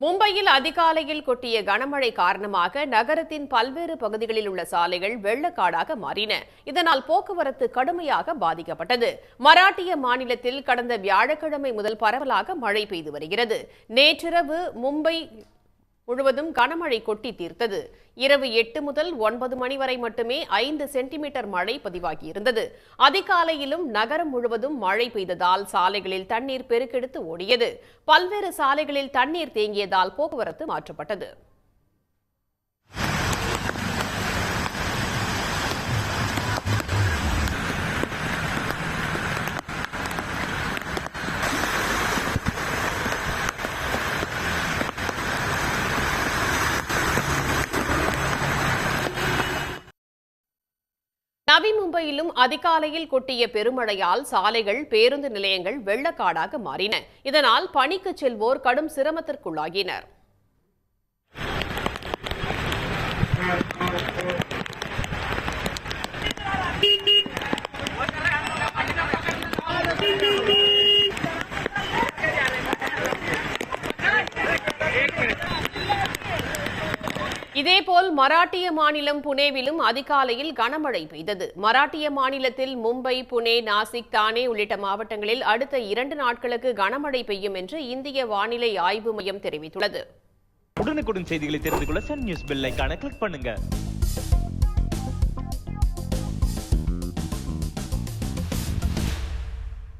மும்பையில் அதிகாலையில் கொட்டிய கனமழை காரணமாக நகரத்தின் பல்வேறு பகுதிகளில் உள்ள சாலைகள் வெள்ளக்காடாக மாறின. இதனால் போக்குவரத்து கடுமையாக பாதிக்கப்பட்டது. மராட்டிய மாநிலத்தில் கடந்த வியாழக்கிழமை முதல் பரவலாக மழை பெய்து வருகிறது. நேற்றிரவு மும்பை முழுவதும் கனமழை கொட்டி தீர்த்தது. இரவு 8 முதல் 9 மணி வரை மட்டுமே 5 சென்டிமீட்டர் மழை பதிவாகியிருந்தது. அதிகாலையிலும் நகரம் முழுவதும் மழை பெய்ததால் சாலைகளில் தண்ணீர் பெருக்கெடுத்து ஓடியது. பல்வேறு சாலைகளில் தண்ணீர் தேங்கியதால் போக்குவரத்து மாற்றப்பட்டது. நவி மும்பையிலும் அதிகாலையில் கொட்டிய பெருமழையால் சாலைகள், பேருந்து நிலையங்கள் வெள்ளக்காடாக மாறின. இதனால் பணிக்கு செல்வோர் கடும் சிரமத்திற்குள்ளாகினர். இதேபோல் மராட்டிய மாநிலம் புனேவிலும் அதிகாலையில் கனமழை பெய்தது. மராட்டிய மாநிலத்தில் மும்பை, புனே, நாசிக், தானே உள்ளிட்ட மாவட்டங்களில் அடுத்த 2 நாட்களுக்கு கனமழை பெய்யும் என்று இந்திய வானிலை ஆய்வு மையம் தெரிவித்துள்ளது. உடனுக்குடன் செய்திகளை தெரிந்து கொள்ள சன் நியூஸ் பெல் ஐகானை கிளிக் பண்ணுங்க.